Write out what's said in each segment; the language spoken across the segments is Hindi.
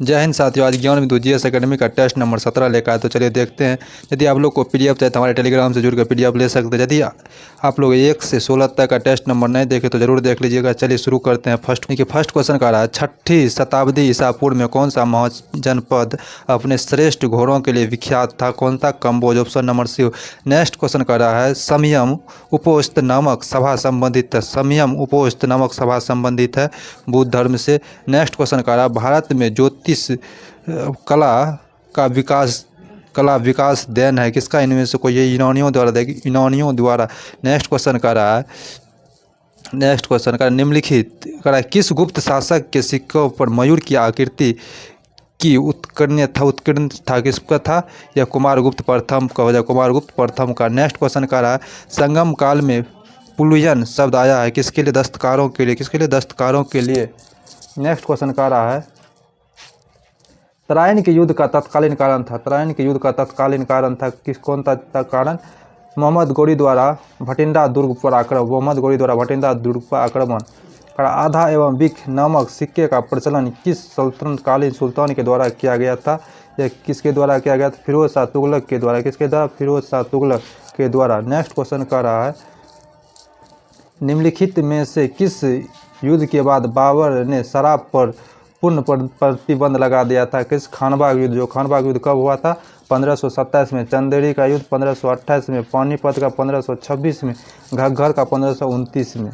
जय हिंद साथियों, आज ज्ञान बिंदु जीएस एकेडमी का टेस्ट नंबर 17 लेकर आए। तो चलिए देखते हैं। यदि आप लोग को पीडीएफ चाहिए तो हमारे टेलीग्राम से जुड़कर पीडीएफ ले सकते हैं। यदि आप लोग 1 से 16 तक का टेस्ट नंबर नहीं देखे तो जरूर देख लीजिएगा। चलिए शुरू करते हैं। फर्स्ट क्वेश्चन का रहा है, 6ठी शताब्दी ईसा पूर्व में कौन सा महाजनपद अपने श्रेष्ठ घोड़ों के लिए विख्यात था? कौन सा? Kamboj. Option number C. Next question का रहा है, समयम उपोस्त नामक सभा संबंधित है। समयम उपोस्त नामक सभा संबंधित है बुद्ध धर्म से। नेक्स्ट क्वेश्चन का रहा, भारत में ज्योतिष कला विकास देन है किसका? इनमें से कोई? ये यूनानियों द्वारा देगी, यूनानियों द्वारा। नेक्स्ट क्वेश्चन का रहा है, निम्नलिखित करा किस गुप्त शासक के सिक्कों पर मयूर की आकृति की उत्कीर्ण था? किसका था? यह कुमारगुप्त प्रथम का हो जाए, कुमारगुप्त प्रथम का। नेक्स्ट क्वेश्चन का रहा है, संगम काल में पुलुयन शब्द आया है किसके लिए? दस्तकारों के लिए। किसके लिए? दस्तकारों के लिए। नेक्स्ट क्वेश्चन का रहा है, तराइन के युद्ध का तत्कालीन कारण था। तराइन के युद्ध का तत्कालीन कारण था कौन था कारण? मोहम्मद गौरी द्वारा भटिंडा दुर्ग पर आक्रमण। मोहम्मद गौरी द्वारा भटिंडा दुर्ग पर आक्रमण। आधा एवं बिक नामक सिक्के का प्रचलन किस सल्तनतकालीन सुल्तान के द्वारा किया गया था? यह किसके द्वारा किया गया था? फिरोज शाह तुगलक के द्वारा। किसके द्वारा? फिरोज शाह तुगलक के द्वारा। नेक्स्ट क्वेश्चन का रहा है, निम्नलिखित में से किस युद्ध के बाद बाबर ने शराब पर पूर्ण प्रतिबंध लगा दिया था? किस? खानबाग युद्ध। जो खानबाग युद्ध कब हुआ था? 1527 में। चंदेरी का युद्ध 1528 में। पानीपत का 1526 में। घग्गर का 1529 में।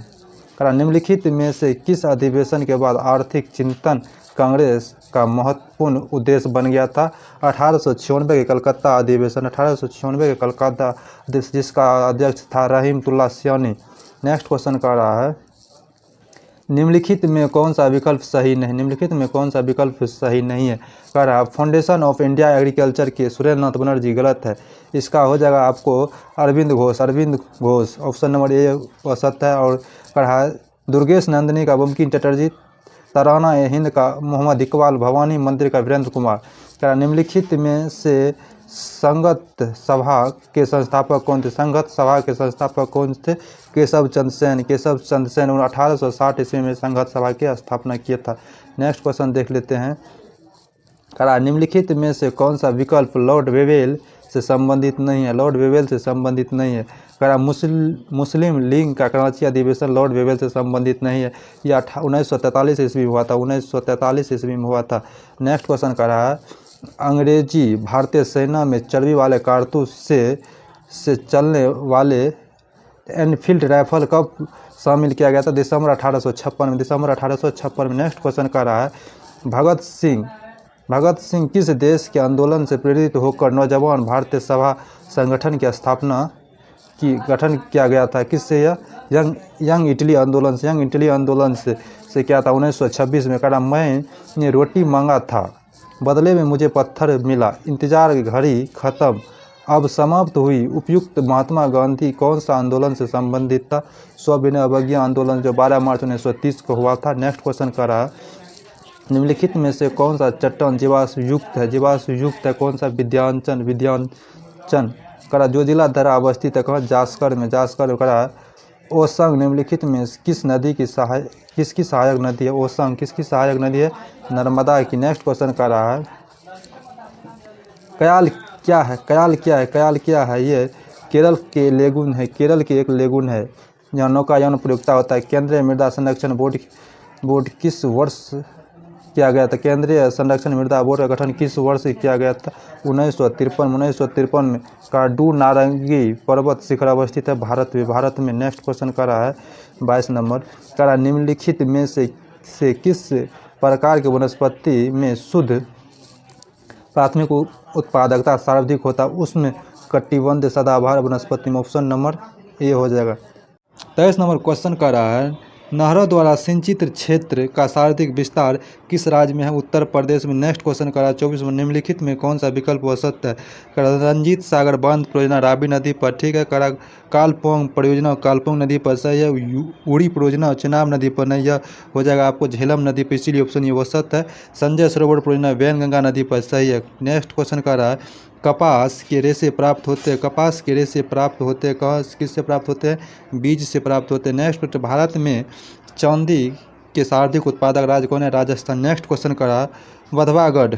निम्नलिखित में से किस अधिवेशन के बाद आर्थिक चिंतन कांग्रेस का महत्वपूर्ण उद्देश्य बन गया था? 1896 के कलकत्ता अधिवेशन। 1896 के कलकत्ता जिसका अध्यक्ष था रहीमतुल्लाह सैनी। नेक्स्ट क्वेश्चन का रहा है, निम्नलिखित में कौन सा विकल्प सही नहीं? निम्नलिखित में कौन सा विकल्प सही नहीं है? कह रहा है, फाउंडेशन ऑफ इंडिया एग्रीकल्चर के सुरेंद्र नाथ बनर्जी गलत है। इसका हो जाएगा आपको Aurobindo Ghosh. Aurobindo Ghosh option number A असत्य है। और कह रहा है, दुर्गेश नंदिनी का बंकिम चटर्जी। तराना ए हिंद का मोहम्मद इकबाल। भवानी मंदिर का वीरेंद्र कुमार। कह रहा, निम्नलिखित में से संगत सभा के संस्थापक कौन थे? संगत सभा के संस्थापक कौन थे? केशव चंद्र सेन। केशव चंद्र सेन 1860 ईस्वी में संगत सभा की स्थापना किया था। नेक्स्ट क्वेश्चन देख लेते हैं। करा, निम्नलिखित में से कौन सा विकल्प लॉर्ड वेवेल से संबंधित नहीं है? लॉर्ड वेवेल से संबंधित नहीं है। करा, मुस्लिम लीग का कराची अधिवेशन लॉर्ड वेवेल से संबंधित नहीं है। यह 1943 ईस्वी में हुआ था। 1943 ईस्वी में हुआ था। नेक्स्ट क्वेश्चन कर रहा है, अंग्रेजी भारतीय सेना में चर्बी वाले कारतूस से चलने वाले एनफील्ड राइफल कब शामिल किया गया था? दिसंबर 1856 में। दिसंबर 1856 में। नेक्स्ट क्वेश्चन का रहा है, भगत सिंह किस देश के आंदोलन से प्रेरित होकर नौजवान भारतीय सभा संगठन की स्थापना की गठन किया गया था? किससे? यंग इटली आंदोलन से। यंग इटली आंदोलन से क्या था? 1926 में। कहा, मैंने रोटी मांगा था, बदले में मुझे पत्थर मिला, इंतजार की घड़ी खत्म, अब समाप्त हुई। उपयुक्त महात्मा गांधी कौन सा आंदोलन से संबंधित था? सविनय अवज्ञा आंदोलन, जो 12 मार्च 1930 को हुआ था। नेक्स्ट क्वेश्चन का रहा, निम्नलिखित में से कौन सा चट्टान जीवाश्म युक्त है? जीवाश्म युक्त है कौन सा? विद्यांचन। करा, जो जिला धरा अवस्थित है कहाँ? जास्कर में। जास्कर करा, ओसंग निम्नलिखित में किस नदी की किसकी सहायक नदी है? ओसंग किसकी सहायक नदी है? नर्मदा की। नेक्स्ट क्वेश्चन कर रहा है, कयाल क्या है? कयाल क्या है? कयाल क्या है? ये केरल के लेगुन है। केरल के एक लेगुन है जहाँ नौकायान प्रयुक्ता होता है। केंद्रीय मृदा संरक्षण बोर्ड किस वर्ष किया गया था? केंद्रीय संरक्षण मृदा बोर्ड का गठन किस वर्ष किया गया था? 1953 में। काडू नारंगी पर्वत शिखर अवस्थित है भारत में। नेक्स्ट क्वेश्चन कर रहा है 22 नंबर। करा, निम्नलिखित में से किस प्रकार की वनस्पति में शुद्ध प्राथमिक उत्पादकता सर्वाधिक होता? उसमें कटिबंध सदाबहार वनस्पति में। ऑप्शन नंबर ए हो जाएगा। 23 नंबर क्वेश्चन कर रहा है, नहरों द्वारा सिंचित क्षेत्र का सर्वाधिक विस्तार किस राज्य में है? उत्तर प्रदेश में। नेक्स्ट क्वेश्चन करा 24 में, निम्नलिखित में कौन सा विकल्प असत्य है? रंजीत सागर बांध परियोजना रावी नदी पर, ठीक है। करा, कालपोंग परियोजना कालपोंग नदी पर सही है। उड़ी परियोजना चेनाब नदी पर नहीं, यह हो जाएगा आपको झेलम नदी पर, इसीलिए ऑप्शन ये असत्य है। संजय सरोवर परियोजना वैनगंगा नदी पर सही है। नेक्स्ट क्वेश्चन कर रहा है, कपास के रेशे प्राप्त होते हैं। कपास के रेशे प्राप्त होते हैं कहाँ? किससे प्राप्त होते हैं? बीज से प्राप्त होते हैं। नेक्स्ट, भारत में चांदी के सर्वाधिक उत्पादक राज्य कौन है? राजस्थान। नेक्स्ट क्वेश्चन करा, वधवागढ़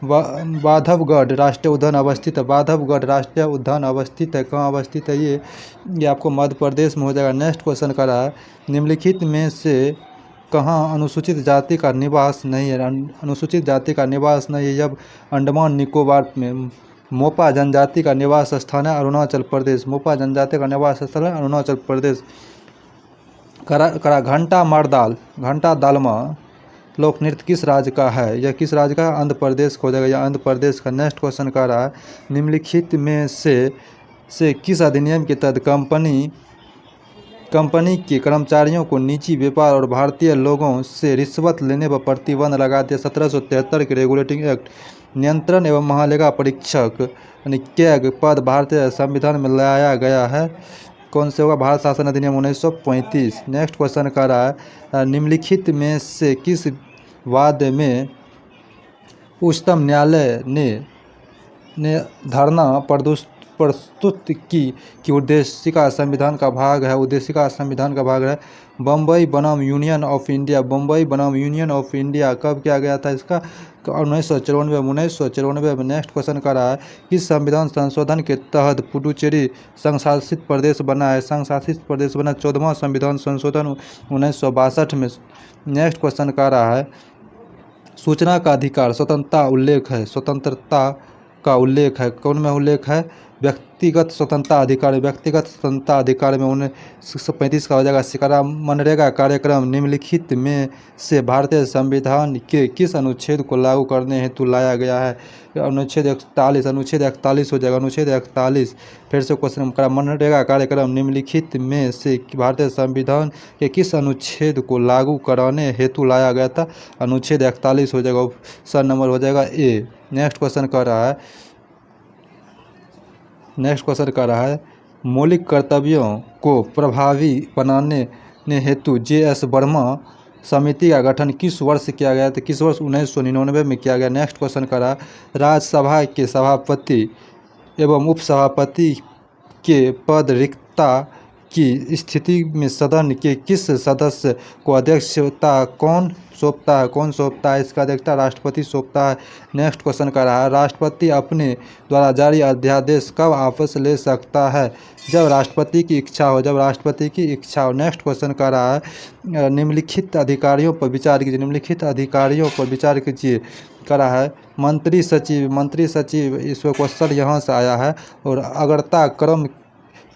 बांधवगढ़ राष्ट्रीय उद्यान अवस्थित है। बांधवगढ़ राष्ट्रीय उद्यान अवस्थित है, कहाँ अवस्थित है ये आपको मध्य प्रदेश में हो जाएगा। नेक्स्ट क्वेश्चन कर रहा है, निम्नलिखित में से कहाँ अनुसूचित जाति का निवास नहीं है। अनुसूचित जाति का निवास नहीं है जब अंडमान निकोबार में। मोपा जनजाति का निवास स्थान है अरुणाचल प्रदेश। मोपा जनजाति का निवास स्थल है अरुणाचल प्रदेश। करा घंटा दालमा लोक नृत्य किस राज्य का है। यह किस राज्य का है? आंध्र प्रदेश हो जाएगा, यह आंध्र प्रदेश का। नेक्स्ट क्वेश्चन का रहा है, निम्नलिखित में से किस अधिनियम के तहत कंपनी के कर्मचारियों को निजी व्यापार और भारतीय लोगों से रिश्वत लेने पर प्रतिबंध लगा दिया। 1773 के रेगुलेटिंग एक्ट। नियंत्रण एवं महालेखा परीक्षक यानी कैग पद भारतीय संविधान में लाया गया है। कौन से होगा? भारत शासन अधिनियम 1935। नेक्स्ट क्वेश्चन कर रहा है, निम्नलिखित में से किस वाद में उच्चतम न्यायालय ने धारणा प्रस्तुत की उद्देशिका संविधान का भाग है। उद्देशिका संविधान का भाग है। बम्बई बनाम यूनियन ऑफ इंडिया। बम्बई बनाम यूनियन ऑफ इंडिया कब किया गया था? इसका 1994 में। नेक्स्ट क्वेश्चन कर रहा है, किस संविधान संशोधन के तहत पुडुचेरी संघ शासित प्रदेश बना है? संघ शासित प्रदेश बना 14वां संविधान संशोधन 1962 में। नेक्स्ट क्वेश्चन कर रहा है, सूचना का अधिकार स्वतंत्रता उल्लेख है। स्वतंत्रता का उल्लेख है, कौन में उल्लेख है? व्यक्तिगत स्वतंत्रता अधिकार। व्यक्तिगत स्वतंत्रता अधिकार में 1935 का हो जाएगा। शिकारा मनरेगा कार्यक्रम निम्नलिखित में से भारतीय संविधान के किस अनुच्छेद को लागू करने हेतु लाया गया है? अनुच्छेद 41। अनुच्छेद 41 हो जाएगा। अनुच्छेद 41। फिर से क्वेश्चन करा, मनरेगा कार्यक्रम निम्नलिखित में से भारतीय संविधान के किस अनुच्छेद को लागू कराने हेतु लाया गया था? अनुच्छेद 41 हो जाएगा। ऑप्शन नंबर हो जाएगा ए। नेक्स्ट क्वेश्चन कर रहा है, मौलिक कर्तव्यों को प्रभावी बनाने हेतु JS वर्मा समिति का गठन किस वर्ष किया गया था? किस वर्ष? 1999 में किया गया। नेक्स्ट क्वेश्चन कर रहा है, राज्यसभा के सभापति एवं उपसभापति के पद रिक्तता की स्थिति में सदन के किस सदस्य को अध्यक्षता कौन सौंपता है? इसका अध्यक्षता राष्ट्रपति सौंपता है। नेक्स्ट क्वेश्चन कर रहा है, राष्ट्रपति अपने द्वारा जारी अध्यादेश कब वापस ले सकता है? जब राष्ट्रपति की इच्छा हो। जब राष्ट्रपति की इच्छा हो। नेक्स्ट क्वेश्चन कर रहा है, निम्नलिखित अधिकारियों पर विचार कीजिए। निम्नलिखित अधिकारियों पर विचार कीजिए करा है मंत्री सचिव। इस क्वेश्चन यहाँ से आया है। और अग्रता क्रम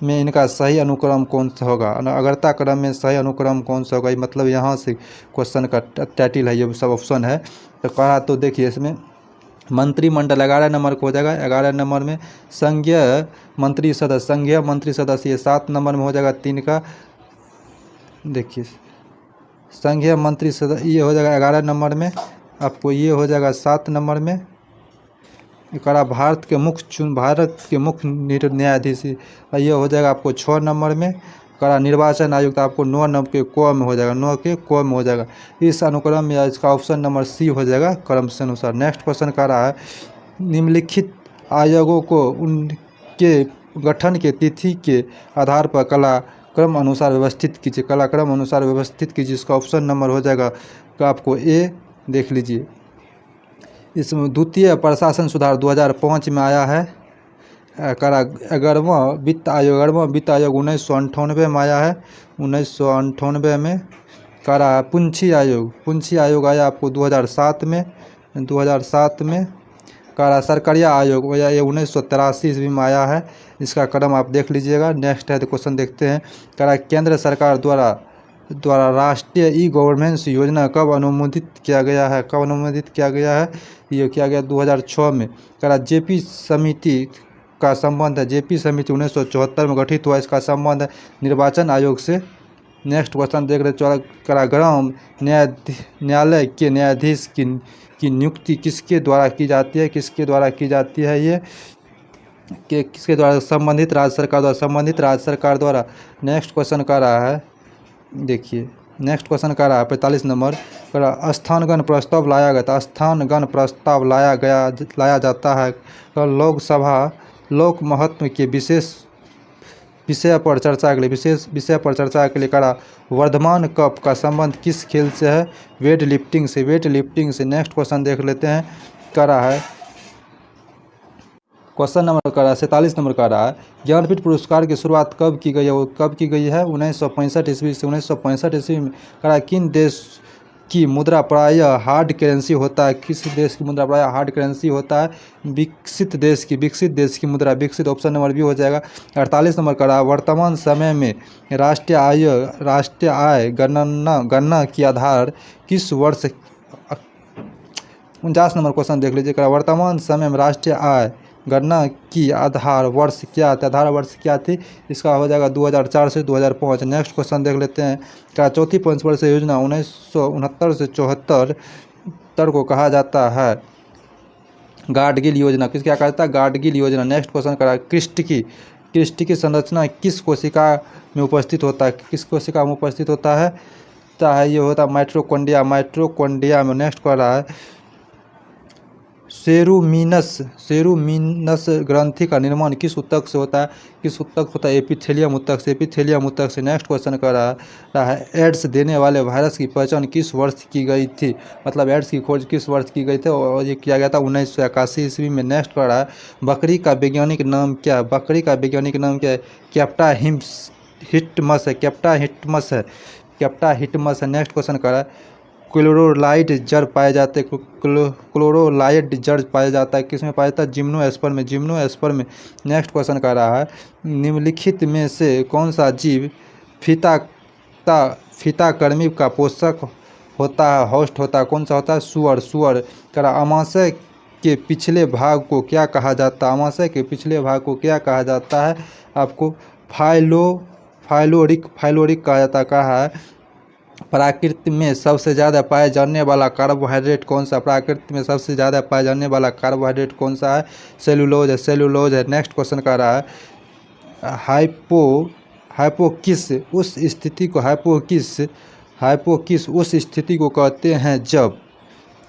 में इनका सही अनुक्रम कौन सा होगा? अग्रता क्रम में सही अनुक्रम कौन सा होगा? मतलब यहाँ से क्वेश्चन का टाइटल है, ये सब ऑप्शन है। तो कहा तो देखिए, इसमें मंत्रिमंडल 11 नंबर को हो जाएगा। 11 नंबर में संघीय मंत्री सदस्य ये 7 नंबर में हो जाएगा। 3 का देखिए संघीय मंत्री सदस्य ये हो जाएगा 11 नंबर में। आपको ये हो जाएगा 7 नंबर में। करा भारत के मुख्य न्यायाधीश ये हो जाएगा आपको 6 नंबर में। करा निर्वाचन आयुक्त आपको 9 नंबर के क में हो जाएगा। 9 के क में हो जाएगा। इस अनुक्रम में इसका ऑप्शन नंबर सी हो जाएगा क्रम से अनुसार। नेक्स्ट क्वेश्चन कर रहा है, निम्नलिखित आयोगों को उनके गठन के तिथि के आधार पर कलाक्रम अनुसार व्यवस्थित कीजिए। इसका ऑप्शन नंबर हो जाएगा आपको ए। देख लीजिए, इसमें द्वितीय प्रशासन सुधार 2005 में आया है। करा 11वां वित्त आयोग 1998 में आया है। 1998 में। करा पुंछी आयोग आया आपको 2007 में। करा सरकारिया आयोग ये 1983 ईस्वी में आया है। इसका क्रम आप देख लीजिएगा। नेक्स्ट है तो क्वेश्चन देखते हैं। करा केंद्र सरकार द्वारा राष्ट्रीय ई-गवर्नेंस योजना कब अनुमोदित किया गया है? ये किया गया 2006 में। करा जेपी समिति का संबंध है। जेपी समिति 1974 में गठित हुआ। इसका संबंध है निर्वाचन आयोग से। नेक्स्ट क्वेश्चन देख रहे। करा ग्राम न्यायालय के न्यायाधीश की नियुक्ति किसके द्वारा की जाती है? ये कि किसके द्वारा? संबंधित राज्य सरकार द्वारा। नेक्स्ट क्वेश्चन कर रहा है, देखिए नेक्स्ट क्वेश्चन कर रहा है 45 नंबर। स्थानगण प्रस्ताव लाया गया था। स्थानगण प्रस्ताव लाया जाता है। लोकसभा लोक महत्व के विशेष विषय पर चर्चा के लिए विशेष विषय पर चर्चा के लिए करा। वर्धमान कप का संबंध किस खेल से है? वेट लिफ्टिंग से। वेट लिफ्टिंग से। नेक्स्ट क्वेश्चन देख लेते हैं, करा है क्वेश्चन नंबर करा 47 नंबर का रहा है, ज्ञानपीठ पुरस्कार की शुरुआत कब की गई है? वो कब की गई है? 1965 ईस्वी से। 1965 ईस्वी में। करा किन देश की मुद्रा प्रायः हार्ड करेंसी होता है? किस देश की मुद्रा प्रायः हार्ड करेंसी होता है? विकसित देश की मुद्रा। विकसित ऑप्शन नंबर बी हो जाएगा। 48 नंबर का रहा, वर्तमान समय में राष्ट्रीय आय गणना की आधार किस वर्ष 49 नंबर क्वेश्चन देख लीजिए। वर्तमान समय में राष्ट्रीय आय गणना की आधार वर्ष क्या था? आधार वर्ष क्या थी? इसका हो जाएगा 2004 से 2005। नेक्स्ट क्वेश्चन देख लेते हैं। क्या चौथी पंचवर्षीय योजना 1969 से 74 को कहा जाता है गाडगिल योजना? किस क्या कहा जाता है? गाडगिल योजना। नेक्स्ट क्वेश्चन करा, क्रिस्टी की संरचना किस कोशिका में उपस्थित होता है? किस कोशिका में उपस्थित होता है? ये होता है माइटोकॉन्ड्रिया में। नेक्स्ट कर रहा है, सेरुमिनस ग्रंथि का निर्माण किस ऊतक से होता है? किस ऊतक होता है? एपिथेलियम ऊतक से। नेक्स्ट क्वेश्चन कर रहा है, एड्स देने वाले वायरस की पहचान किस वर्ष की गई थी? मतलब एड्स की खोज किस वर्ष की गई थी? और ये किया गया था 1981 ईस्वी में। नेक्स्ट कर रहा है, बकरी का वैज्ञानिक नाम क्या है? कैप्टा हिटमस है। नेक्स्ट क्वेश्चन कर रहा है, क्लोरोलाइड जड़ पाए जाते हैं किसमें पाया जाता है? जिम्नोस्पर्म में। नेक्स्ट क्वेश्चन कर रहा है, निम्नलिखित में से कौन सा जीव फीताकृमि का पोषक होता है, होस्ट होता है? कौन सा होता है? सुअर। करा, अमाशय के पिछले भाग को क्या कहा जाता है? आपको फाइलोरिक कहा जाता है। कहा है, प्रकृति में सबसे ज़्यादा पाए जाने वाला कार्बोहाइड्रेट कौन सा? प्रकृति में सबसे ज़्यादा पाए जाने वाला कार्बोहाइड्रेट कौन सा है? सेलुलोज है। नेक्स्ट क्वेश्चन का रहा है, हाइपोकिस उस स्थिति को कहते हैं जब,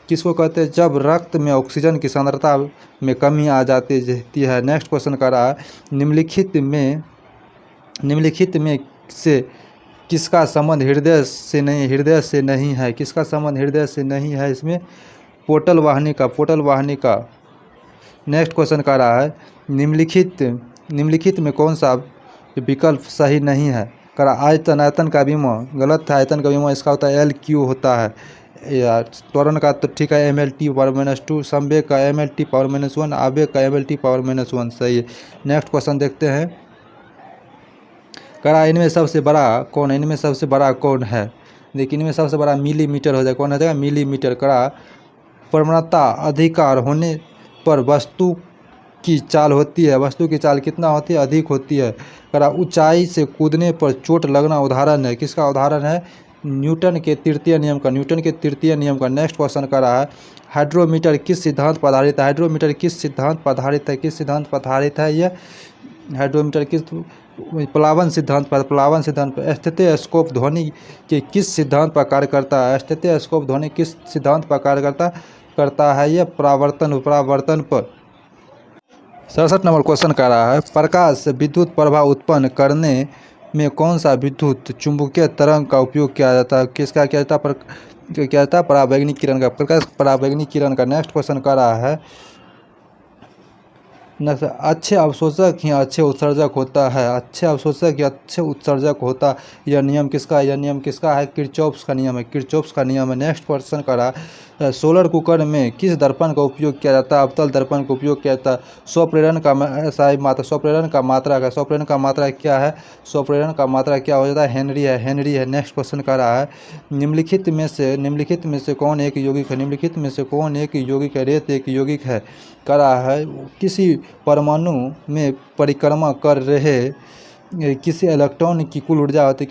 किसको कहते हैं? जब रक्त में ऑक्सीजन की सांद्रता में कमी आ जाती है। नेक्स्ट क्वेश्चन का रहा है, निम्नलिखित में से किसका संबंध हृदय से नहीं है? किसका संबंध हृदय से नहीं है? इसमें पोर्टल वाहिनी का। नेक्स्ट क्वेश्चन का रहा है, निम्नलिखित में कौन सा विकल्प सही नहीं है? करा, आयतन का बीमा गलत है। आयतन का बीमा इसका होता है LQ होता है यार। त्वरण का तो ठीक है, MLT⁻²। संवेग का MLT⁻⁻1। आवेग का MLT⁻⁻1 सही है। नेक्स्ट क्वेश्चन देखते हैं, करा, इनमें सबसे बड़ा कौन है? देखिए, इनमें सबसे बड़ा मिलीमीटर हो जाएगा। कौन हो जाएगा? मिलीमीटर। करा, प्रवणता अधिकार होने पर वस्तु की चाल होती है। वस्तु की चाल कितना होती है? अधिक होती है। करा, ऊंचाई से कूदने पर चोट लगना उदाहरण है। किसका उदाहरण है? न्यूटन के तृतीय नियम का। नेक्स्ट क्वेश्चन कर रहा है, हाइड्रोमीटर किस सिद्धांत पर आधारित है? यह हाइड्रोमीटर किस प्लावन सिद्धांत पर। स्टेथोस्कोप ध्वनि के किस सिद्धांत पर कार्य करता है? किस सिद्धांत पर कार्य करता है? यह परावर्तन पर। 67 नंबर क्वेश्चन कर रहा है, प्रकाश विद्युत प्रभाव उत्पन्न करने में कौन सा विद्युत चुंबकीय तरंग का उपयोग किया जाता है? किसका किया जाता है? परावैंगनिक किरण का। प्रकाश परावैंगनिक किरण का। नेक्स्ट क्वेश्चन कर रहा है, अच्छे अवशोषक ही अच्छे उत्सर्जक होता है। यह नियम किसका है? किरचॉफ्स का नियम है। नेक्स्ट क्वेश्चन करा, सोलर कुकर में किस दर्पण का उपयोग किया जाता है? अवतल दर्पण का उपयोग किया जाता है। स्वप्रेरण का मात्रा क्या है? स्वप्रेरण का मात्रा क्या हो जाता है? हेनरी है। नेक्स्ट क्वेश्चन कर रहा है, निम्नलिखित में से कौन एक यौगिक है? रेत एक यौगिक है। करा है, किसी परमाणु में परिक्रमा कर रहे किसी इलेक्ट्रॉन की कुल ऊर्जा होती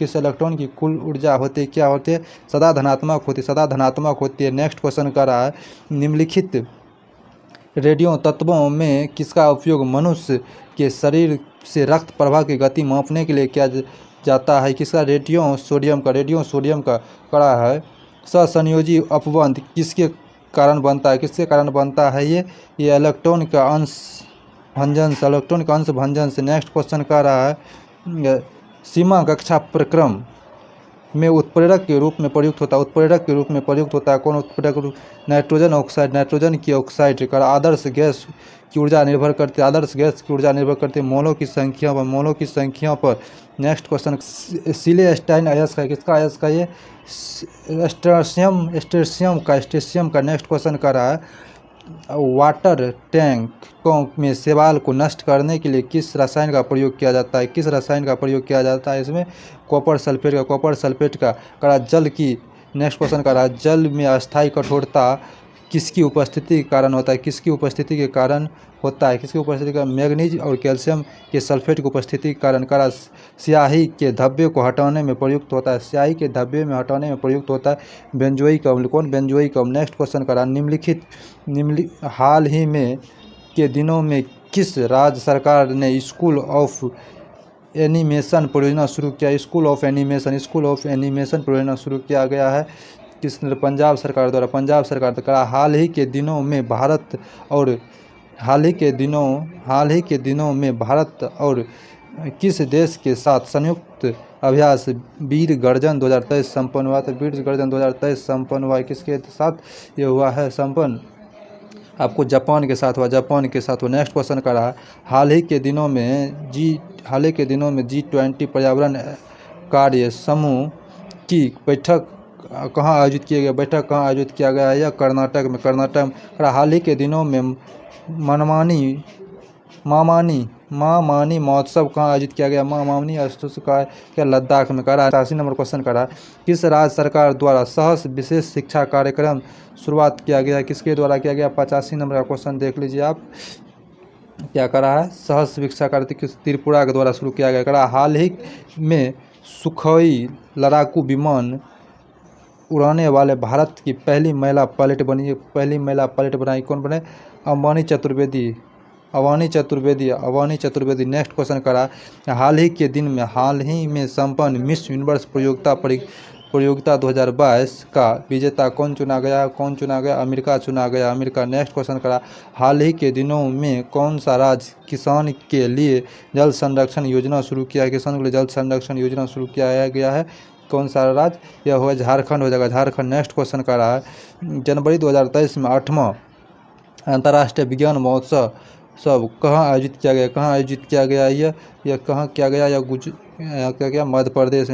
है क्या होती है? सदा धनात्मक होती है। नेक्स्ट क्वेश्चन कर रहा है, निम्नलिखित रेडियो तत्वों में किसका उपयोग मनुष्य के शरीर से रक्त प्रवाह की गति मापने के लिए किया जाता है? किसका? रेडियो सोडियम का। करा है, सहसंयोजी अपबंध किसके कारण बनता है? ये इलेक्ट्रॉन का अंश भंजन से। नेक्स्ट क्वेश्चन कर रहा है, सीमा कक्षा प्रक्रम में उत्प्रेरक के रूप में प्रयुक्त होता है। उत्प्रेरक के रूप में प्रयुक्त होता है कौन उत्प्रेरक रूप? Nitrogen oxide. नाइट्रोजन की ऑक्साइड का आदर्श गैस की ऊर्जा निर्भर करती है। आदर्श गैस की ऊर्जा निर्भर करती है मोलों की संख्या पर। मोलों की संख्या पर। नेक्स्ट क्वेश्चन सिलेस्टाइन अयस्क है। किसका अयस्क है ये? स्ट्रेशियम का नेक्स्ट क्वेश्चन कर रहा है वाटर टैंक में शैवाल को नष्ट करने के लिए किस रसायन का प्रयोग किया जाता है? किस रसायन का प्रयोग किया जाता है इसमें? कॉपर सल्फेट का करा जल की। नेक्स्ट क्वेश्चन का रहा जल में अस्थायी कठोरता किसकी उपस्थिति के कारण होता है? किसकी उपस्थिति के कारण होता है? किसकी उपस्थिति का? मैग्नीज और कैल्शियम के सल्फेट की उपस्थिति के कारण करा स्याही के धब्बे को हटाने में प्रयुक्त होता है। स्याही के धब्बे में हटाने में प्रयुक्त होता है बेंजोइक अम्ल। कौन? बेंजोइक अम्ल। नेक्स्ट क्वेश्चन करा हाल ही में के दिनों में किस राज्य सरकार ने स्कूल ऑफ एनिमेशन परियोजना शुरू किया? स्कूल ऑफ एनिमेशन परियोजना शुरू किया गया है किस? पंजाब सरकार द्वारा। हाल ही के दिनों में भारत और किस देश के साथ संयुक्त अभ्यास वीर गर्जन 2023 संपन्न हुआ था? वीर गर्जन 2023 संपन्न हुआ। किसके साथ ये हुआ है संपन्न? आपको जापान के साथ हुआ। नेक्स्ट क्वेश्चन का रहा हाल ही के दिनों में G20 पर्यावरण कार्य समूह की बैठक कहाँ आयोजित किया गया है? यह कर्नाटक में। हाल ही के दिनों में मामानी महोत्सव कहाँ आयोजित किया गया? मामानी का क्या लद्दाख में। 88 नंबर क्वेश्चन करा किस राज्य सरकार द्वारा सहस विशेष शिक्षा कार्यक्रम शुरुआत किया गया? किसके द्वारा किया गया? 85 नंबर का क्वेश्चन देख लीजिए आप क्या करा है? सहस शिक्षा कार्यक्रम त्रिपुरा के द्वारा शुरू किया गया। हाल ही में सुखोई लड़ाकू विमान उड़ाने वाले भारत की पहली महिला पायलट बनाई कौन बने? अवानी चतुर्वेदी। नेक्स्ट क्वेश्चन करा हाल ही में संपन्न मिस यूनिवर्स प्रतियोगिता 2022 का विजेता कौन चुना गया? अमेरिका चुना गया। नेक्स्ट क्वेश्चन करा हाल ही के दिनों में कौन सा राज्य किसान के लिए जल संरक्षण योजना शुरू किया गया है? कौन सा राज्य? यह होगा झारखंड हो जाएगा। नेक्स्ट क्वेश्चन का रहा है जनवरी 2023 में 8वां अंतर्राष्ट्रीय विज्ञान महोत्सव कहाँ आयोजित किया गया? यह कहाँ किया गया? यह मध्य प्रदेश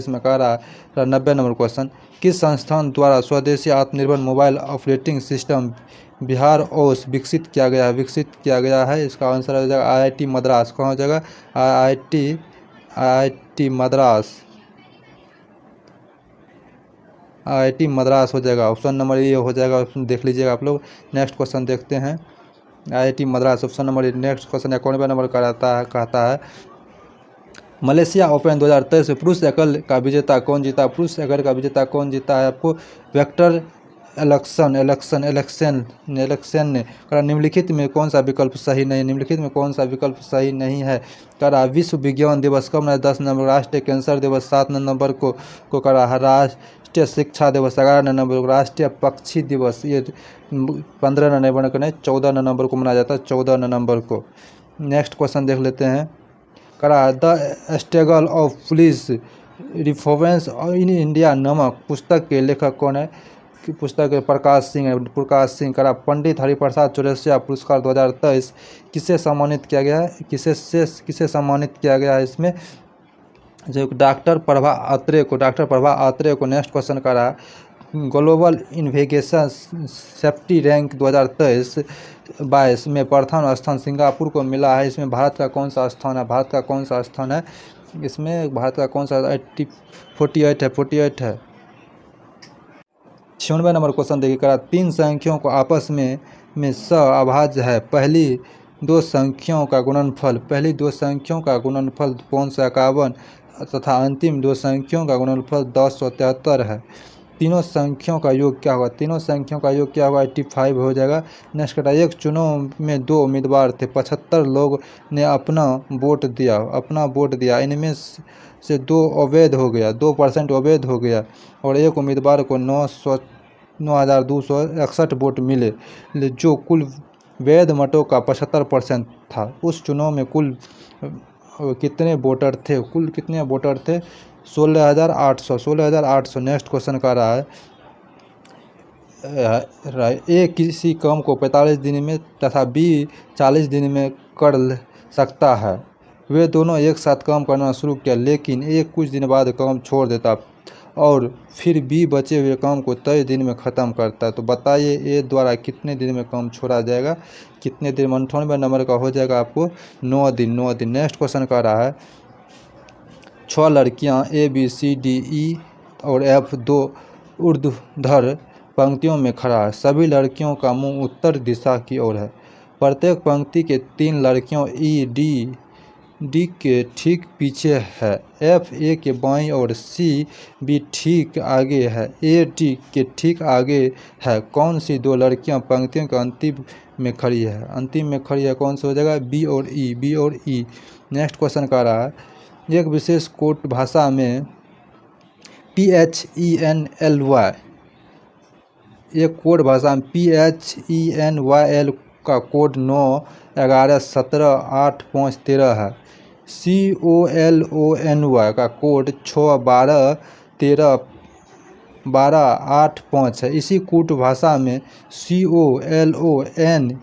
में कह रहा है। 90 नंबर क्वेश्चन किस संस्थान द्वारा स्वदेशी आत्मनिर्भर मोबाइल ऑपरेटिंग सिस्टम बिहार ओस विकसित किया गया है? इसका आंसर हो जाएगा IIT मद्रास। कहाँ हो जाएगा? IIT मद्रास हो जाएगा। ऑप्शन नंबर ये हो जाएगा। ऑप्शन देख लीजिएगा आप लोग। नेक्स्ट क्वेश्चन देखते हैं IIT Madras option number. Next question 91 number कहता है मलेशिया ओपन 2023 में पुरुष एकल का विजेता कौन जीता है? आपको वेक्टर एलेक्सन ने कहा निम्नलिखित में कौन सा विकल्प सही नहीं है? कहा विश्व विज्ञान दिवस कब मनाया? 10 नंबर। राष्ट्रीय कैंसर दिवस 7 नंबर को करा। राष्ट्रीय शिक्षा दिवस 11 नंबर। राष्ट्रीय पक्षी दिवस ये 15 नवंबर को नहीं 14 नवंबर को मनाया जाता है। 14 नवंबर को। नेक्स्ट क्वेश्चन देख लेते हैं करा the struggle of police reforms in India नामक पुस्तक के लेखक कौन है? पुस्तक प्रकाश सिंह। करा पंडित हरिप्रसाद चौरसिया पुरस्कार 2023 किसे सम्मानित किया गया है? इसमें जो डॉक्टर प्रभा आत्रेय को। नेक्स्ट क्वेश्चन करा ग्लोबल इन्वेस्टिगेशन सेफ्टी रैंक 2023-22 में प्रथम स्थान सिंगापुर को मिला है। इसमें भारत का कौन सा स्थान है? इसमें भारत का कौन सा 48 है। 96 नंबर क्वेश्चन देखिए करा 3 संख्याओं को आपस में अभाज्य है। पहली दो संख्याओं का गुणनफल 251 तथा अंतिम 2 संख्याओं का गुणनफल 1073 है। तीनों संख्याओं का योग क्या होगा? 85 हो जाएगा। नेक्स्ट कटा एक चुनाव में 2 उम्मीदवार थे। 75 लोग ने अपना वोट दिया। इनमें से 2% अवैध हो गया और एक उम्मीदवार को 9,261 वोट मिले जो कुल वैध मतों का 75% था। उस चुनाव में कुल कितने वोटर थे, कुल कितने वोटर थे? 16,800। नेक्स्ट क्वेश्चन कर रहा है ए किसी काम को 45 दिन में तथा बी 40 दिन में कर सकता है। वे दोनों एक साथ काम करना शुरू किया, लेकिन ए कुछ दिन बाद काम छोड़ देता और फिर बी बचे हुए काम को 23 दिन में ख़त्म करता है। तो बताइए ए द्वारा कितने दिन में काम छोड़ा जाएगा, कितने दिन में? 98 नंबर का हो जाएगा आपको 9 दिन। नेक्स्ट क्वेश्चन कर रहा है 6 लड़कियां A B C D E और एफ 2 ऊर्ध्वाधर पंक्तियों में खड़ा है। सभी लड़कियों का मुंह उत्तर दिशा की ओर है। प्रत्येक पंक्ति के 3 लड़कियों ई डी के ठीक पीछे है, एफ ए के बाईं और सी बी ठीक आगे है, ए डी के ठीक आगे है। कौन सी 2 लड़कियां पंक्तियों के अंतिम में खड़ी है? अंतिम में खड़ी है कौन सा हो जाएगा? बी और ई। नेक्स्ट क्वेश्चन का रहा है एक विशेष कोड भाषा में PHENLY, एक कोड भाषा में PHENYL का कोड 9-11-17-8-5-13 है। COLONY का कोड 6-12-13-12-8-5 है। इसी कूट भाषा में COLONEL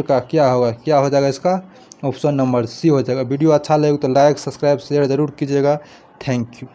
का क्या होगा? क्या हो जाएगा इसका? ऑप्शन नंबर सी हो जाएगा। वीडियो अच्छा लगे तो लाइक, सब्सक्राइब, शेयर ज़रूर कीजिएगा। Thank you.